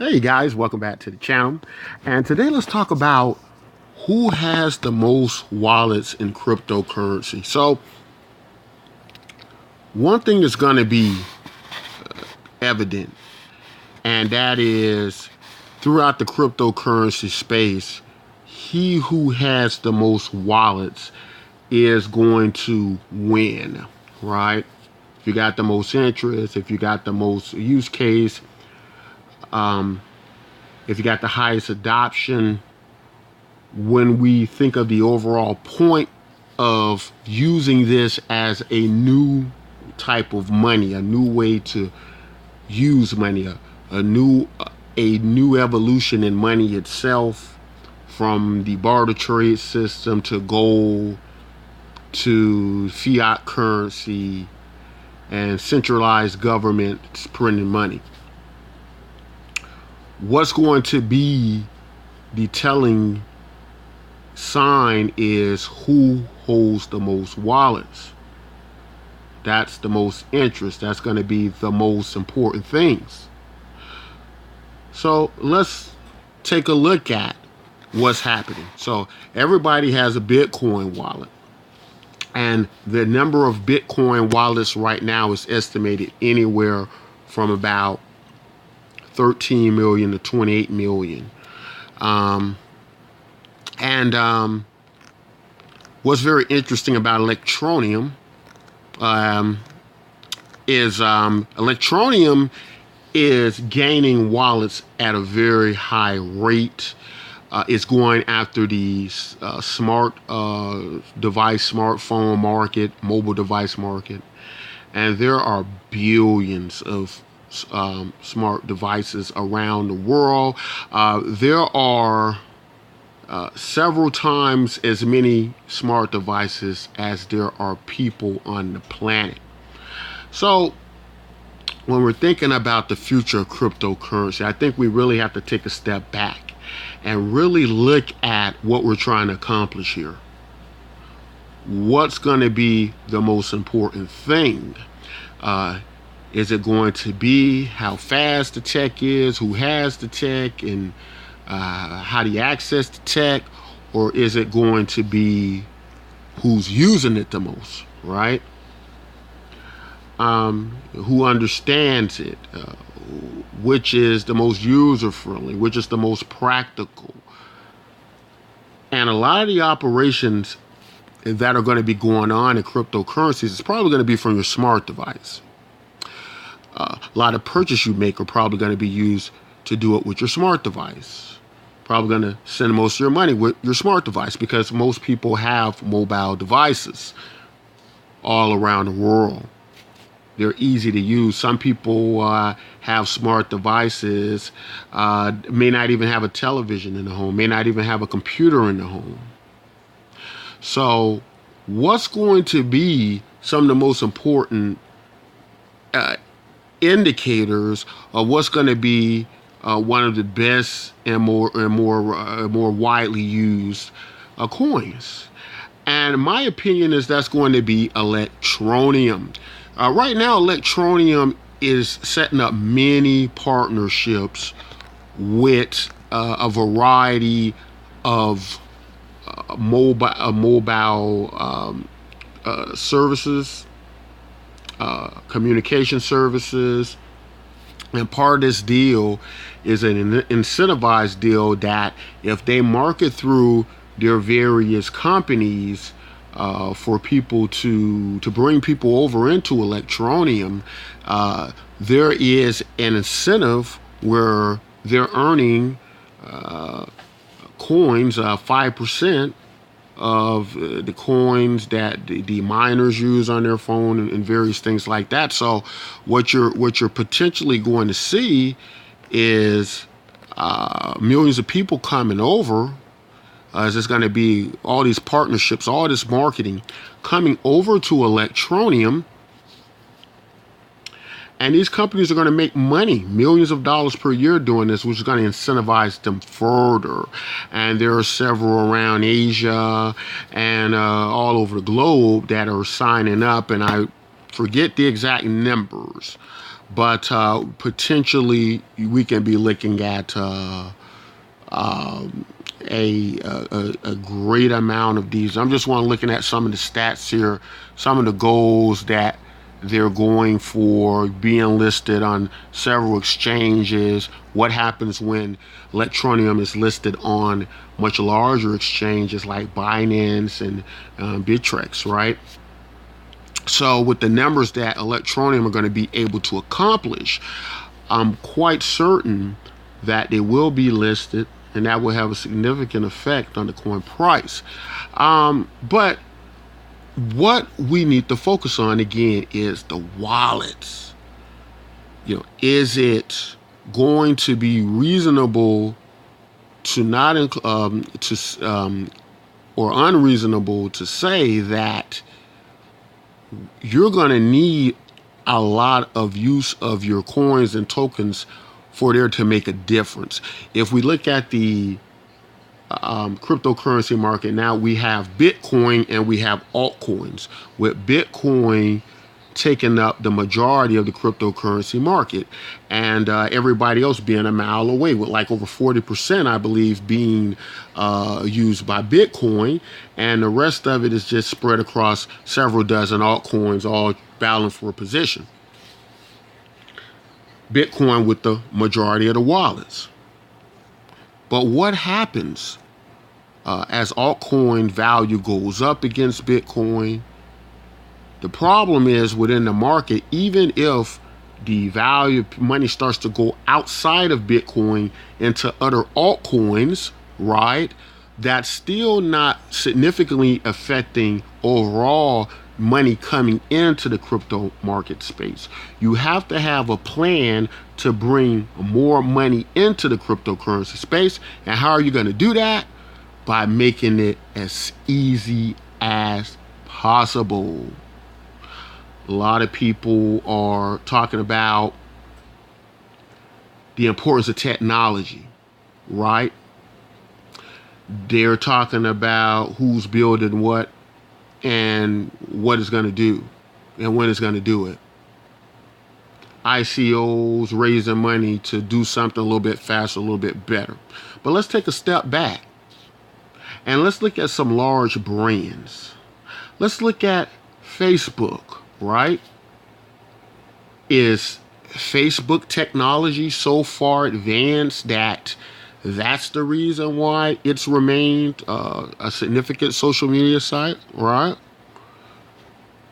Hey guys, welcome back to the channel. And today let's talk about who has the most wallets in cryptocurrency. So one thing is going to be evident, and that is throughout the cryptocurrency space, he who has the most wallets is going to win, right? If you got the most interest, if you got the most use case, if you got the highest adoption, when we think of the overall point of using this as a new type of money, a new way to use money, a new evolution in money itself, from the barter trade system to gold to fiat currency and centralized government printing money. What's going to be the telling sign is who holds the most wallets. That's the most interest. That's going to be the most important things. So let's take a look at what's happening. So everybody has a Bitcoin wallet, and the number of Bitcoin wallets right now is estimated anywhere from about 13 million to 28 million. What's very interesting about Electroneum is Electroneum is gaining wallets at a very high rate. It's going after the smart device, smartphone market, mobile device market, and there are billions of smart devices around the world. There are several times as many smart devices as there are people on the planet. So when we're thinking about the future of cryptocurrency, I think we really have to take a step back and really look at what we're trying to accomplish here. What's going to be the most important thing? Is it going to be how fast the tech is, who has the tech, and how do you access the tech? Or is it going to be who's using it the most, right? Who understands it? Which is the most user-friendly? Which is the most practical? And a lot of the operations that are going to be going on in cryptocurrencies is probably going to be from your smart device. A lot of purchases you make are probably going to be used to do it with your smart device. Probably going to send most of your money with your smart device, because most people have mobile devices all around the world. They're easy to use. Some people have smart devices, may not even have a television in the home, may not even have a computer in the home. So what's going to be some of the most important indicators of what's going to be one of the best and more widely used coins? And my opinion is that's going to be Electroneum. Right now, Electroneum is setting up many partnerships with a variety of mobile services, communication services. And part of this deal is an incentivized deal that if they market through their various companies for people to bring people over into Electroneum, there is an incentive where they're earning coins, 5% of the coins that the miners use on their phone, and various things like that. So what you're potentially going to see is millions of people coming over. There's going to be all these partnerships, all this marketing coming over to Electroneum. And these companies are going to make money, millions of dollars per year doing this, which is going to incentivize them further. And there are several around Asia and all over the globe that are signing up. And I forget the exact numbers, but potentially we can be looking at a great amount of these. I'm just want to looking at some of the stats here, some of the goals that they're going for, being listed on several exchanges. What happens when Electroneum is listed on much larger exchanges like Binance and Bittrex, right? So with the numbers that Electroneum are going to be able to accomplish, I'm quite certain that they will be listed, and that will have a significant effect on the coin price. But what we need to focus on again is the wallets. Is it going to be reasonable to not or unreasonable to say that you're going to need a lot of use of your coins and tokens for there to make a difference? If we look at the cryptocurrency market now, we have Bitcoin and we have altcoins, with Bitcoin taking up the majority of the cryptocurrency market, and everybody else being a mile away, with like over 40%, I believe, being used by Bitcoin, and the rest of it is just spread across several dozen altcoins, all battling for a position. Bitcoin with the majority of the wallets. But what happens as altcoin value goes up against Bitcoin? The problem is within the market, even if the value of money starts to go outside of Bitcoin into other altcoins, right, that's still not significantly affecting overall money coming into the crypto market space. You have to have a plan to bring more money into the cryptocurrency space. And how are you going to do that? By making it as easy as possible. A lot of people are talking about the importance of technology, right? They're talking about who's building what and what it's going to do and when it's going to do it. ICOs raising money to do something a little bit faster, a little bit better. But let's take a step back and let's look at some large brands. Let's look at Facebook, right? Is Facebook technology so far advanced that that's the reason why it's remained a significant social media site, right?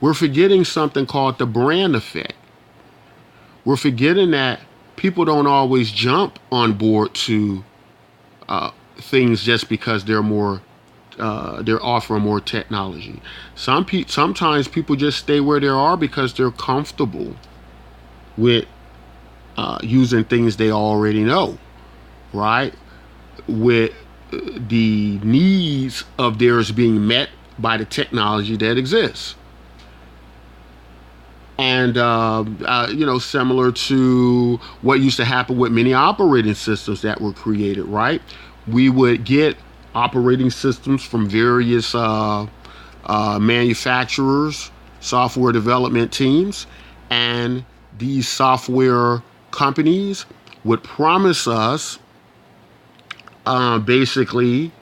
We're forgetting something called the brand effect. We're forgetting that people don't always jump on board to things just because they're offering more technology. Sometimes people just stay where they are because they're comfortable with using things they already know, right? With the needs of theirs being met by the technology that exists. And, similar to what used to happen with many operating systems that were created, right? We would get operating systems from various manufacturers, software development teams, and these software companies would promise us basically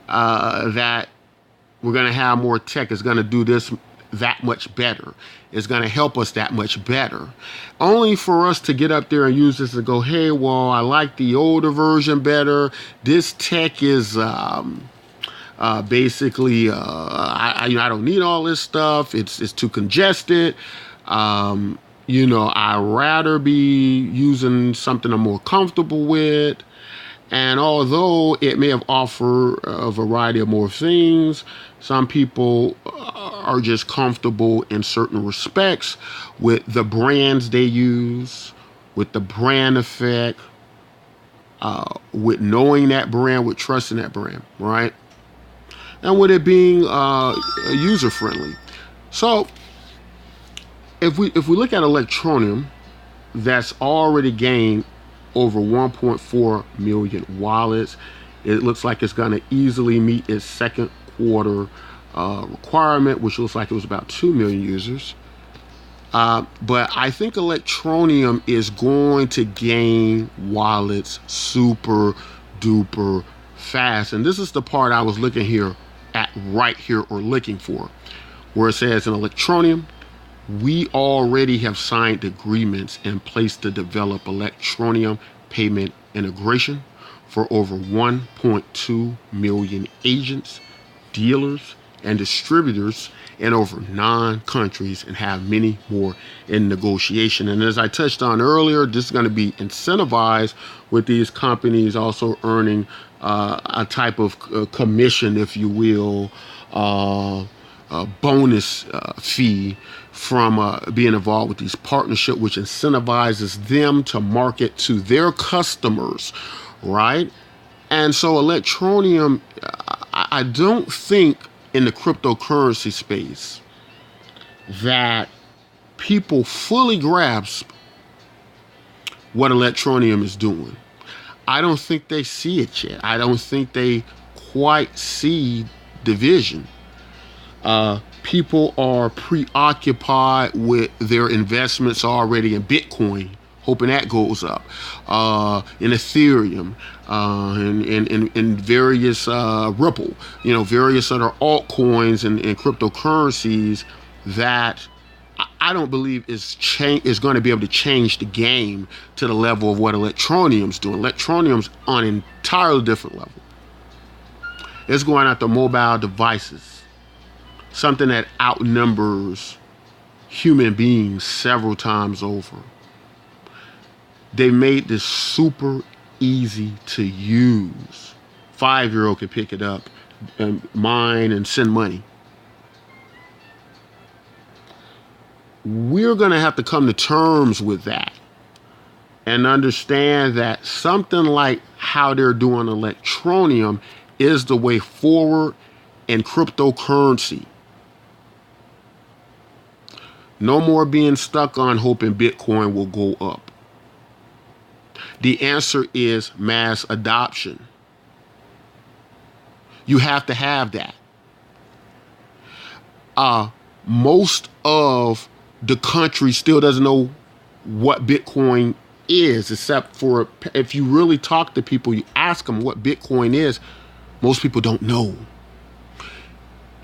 that we're going to have more tech, it's going to do this that much better, it's going to help us that much better, only for us to get up there and use this and go, hey, well, I like the older version better. This tech is basically I don't need all this stuff. It's too congested. I'd rather be using something I'm more comfortable with. And although it may have offered a variety of more things, some people are just comfortable in certain respects with the brands they use, with the brand effect, with knowing that brand, with trusting that brand, right? And with it being user friendly. So if we look at Electroneum, that's already gained over 1.4 million wallets. It looks like it's going to easily meet its second quarter requirement, which looks like it was about 2 million users. But I think Electroneum is going to gain wallets super duper fast. And this is the part I was looking here at right here, or looking for, where it says in Electroneum, we already have signed agreements in place to develop Electroneum payment integration for over 1.2 million agents, dealers, and distributors in over 9 countries, and have many more in negotiation. And as I touched on earlier, this is going to be incentivized with these companies also earning a type of commission, if you will, bonus fee from being involved with these partnerships, which incentivizes them to market to their customers, right? And so Electroneum, I don't think in the cryptocurrency space that people fully grasp what Electroneum is doing. I don't think they see it yet. I don't think they quite see the vision. People are preoccupied with their investments already in Bitcoin, hoping that goes up, in Ethereum, in various Ripple, various other altcoins and cryptocurrencies that I don't believe is going to be able to change the game to the level of what Electroneum's doing. Electroneum's on an entirely different level. It's going after mobile devices, something that outnumbers human beings several times over. They made this super easy to use. 5-year-old can pick it up and mine and send money. We're going to have to come to terms with that and understand that something like how they're doing Electroneum is the way forward in cryptocurrency. No more being stuck on hoping Bitcoin will go up. The answer is mass adoption. You have to have that. Most of the country still doesn't know what Bitcoin is, except for if you really talk to people, you ask them what Bitcoin is, most people don't know.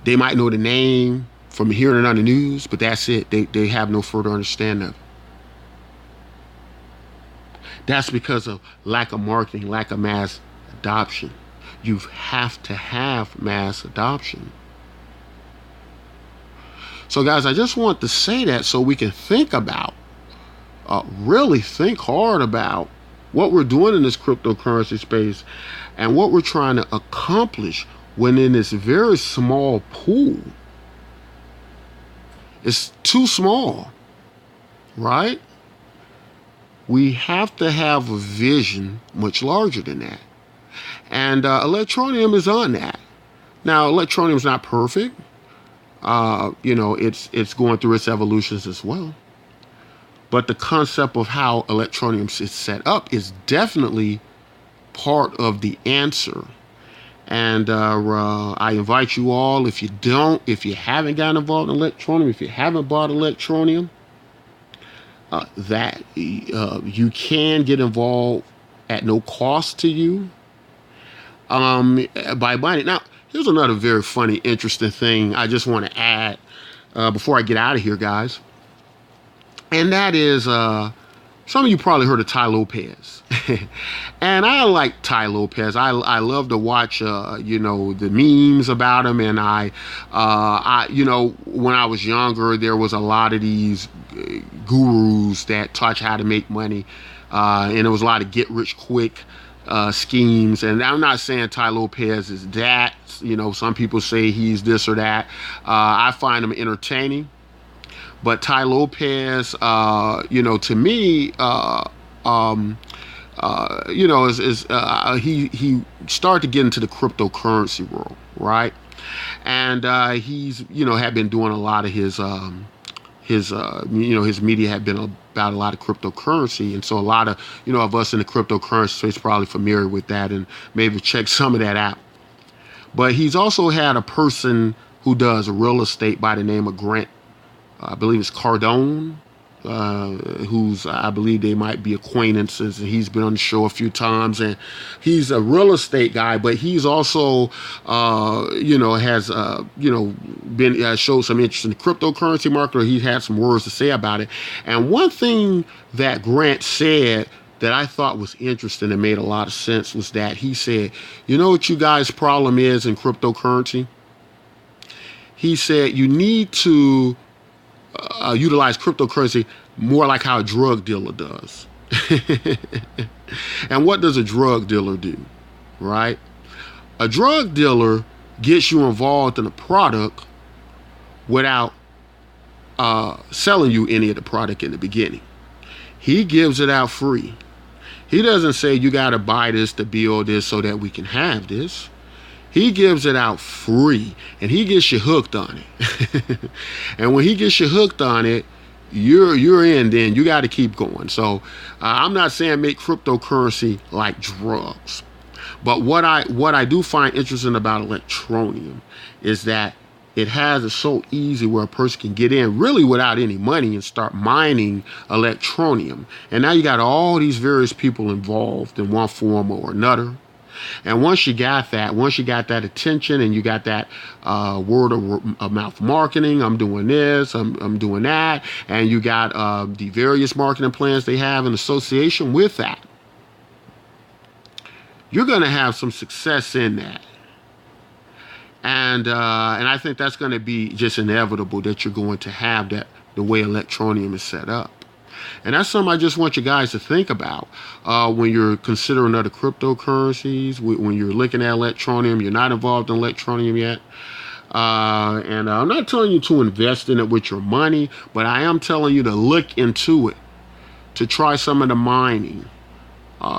They might know the name from hearing it on the news, but that's it. They have no further understanding of it. That's because of lack of marketing, lack of mass adoption. You have to have mass adoption. So guys, I just want to say that so we can think about, really think hard about what we're doing in this cryptocurrency space and what we're trying to accomplish when in this very small pool. It's too small, right? We have to have a vision much larger than that. And Electroneum is on that. Now, Electroneum is not perfect. It's going through its evolutions as well. But the concept of how Electroneum is set up is definitely part of the answer. And I invite you all, if you haven't gotten involved in Electroneum, if you haven't bought Electroneum, that you can get involved at no cost to you by buying it. Now, here's another very funny, interesting thing I just want to add before I get out of here, guys. And that is, some of you probably heard of Tai Lopez. And I like Tai Lopez. I love to watch, the memes about him. And when I was younger, there was a lot of these gurus that taught you how to make money. And there was a lot of get-rich-quick schemes. And I'm not saying Tai Lopez is that. Some people say he's this or that. I find him entertaining. But Tai Lopez, to me, he started to get into the cryptocurrency world, right? And he's had been doing a lot of his media had been about a lot of cryptocurrency, and so a lot of of us in the cryptocurrency space probably familiar with that and maybe check some of that out. But he's also had a person who does real estate by the name of Grant I believe it's Cardone, who's, I believe they might be acquaintances, and he's been on the show a few times, and he's a real estate guy, but he's also has been showed some interest in the cryptocurrency market, or he's had some words to say about it. And one thing that Grant said that I thought was interesting and made a lot of sense was that he said, you know what you guys' problem is in cryptocurrency? He said you need to utilize cryptocurrency more like how a drug dealer does. And what does a drug dealer do, right? A drug dealer gets you involved in a product without selling you any of the product in the beginning. He gives it out free. He doesn't say you got to buy this to build this so that we can have this. He gives it out free, and he gets you hooked on it. And when he gets you hooked on it, you're in. Then you got to keep going. So I'm not saying make cryptocurrency like drugs, but what I do find interesting about Electroneum is that it has it so easy where a person can get in really without any money and start mining Electroneum. And now you got all these various people involved in one form or another. And once you got that attention, and you got that word of mouth marketing, I'm doing this, I'm doing that, and you got the various marketing plans they have in association with that, you're going to have some success in that. And I think that's going to be just inevitable that you're going to have that the way Electroneum is set up. And that's something I just want you guys to think about when you're considering other cryptocurrencies, when you're looking at Electroneum. You're not involved in Electroneum yet. And I'm not telling you to invest in it with your money, but I am telling you to look into it, to try some of the mining.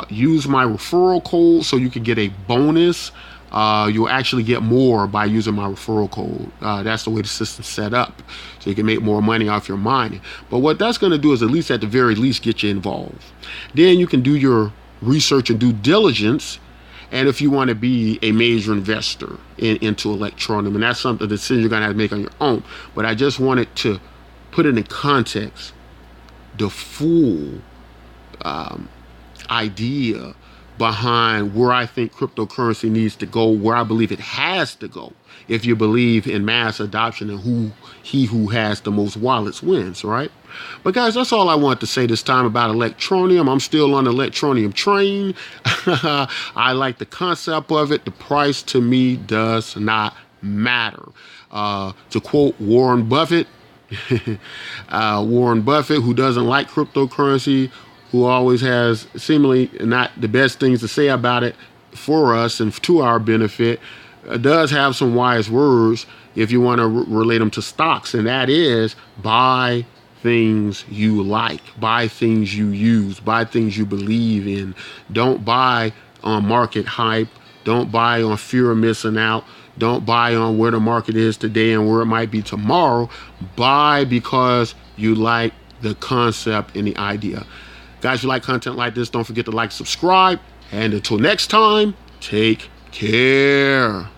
Use my referral code so you can get a bonus. You'll actually get more by using my referral code. That's the way the system's set up, so you can make more money off your mining. But what that's going to do is, at least at the very least, get you involved. Then you can do your research and due diligence, and if you want to be a major investor into Electroneum, and that's something, a decision you're going to have to make on your own. But I just wanted to put it in context, the full idea behind where I think cryptocurrency needs to go, where I believe it has to go, if you believe in mass adoption and he who has the most wallets wins, right? But guys, that's all I want to say this time about Electroneum. I'm still on the Electroneum train. I like the concept of it. The price to me does not matter. To quote Warren Buffett, who doesn't like cryptocurrency, who always has seemingly not the best things to say about it for us and to our benefit, does have some wise words if you want to relate them to stocks, and that is buy things you like, buy things you use, buy things you believe in. Don't buy on market hype. Don't buy on fear of missing out. Don't buy on where the market is today and where it might be tomorrow. Buy because you like the concept and the idea. Guys, if you like content like this, don't forget to like, subscribe, and until next time, take care.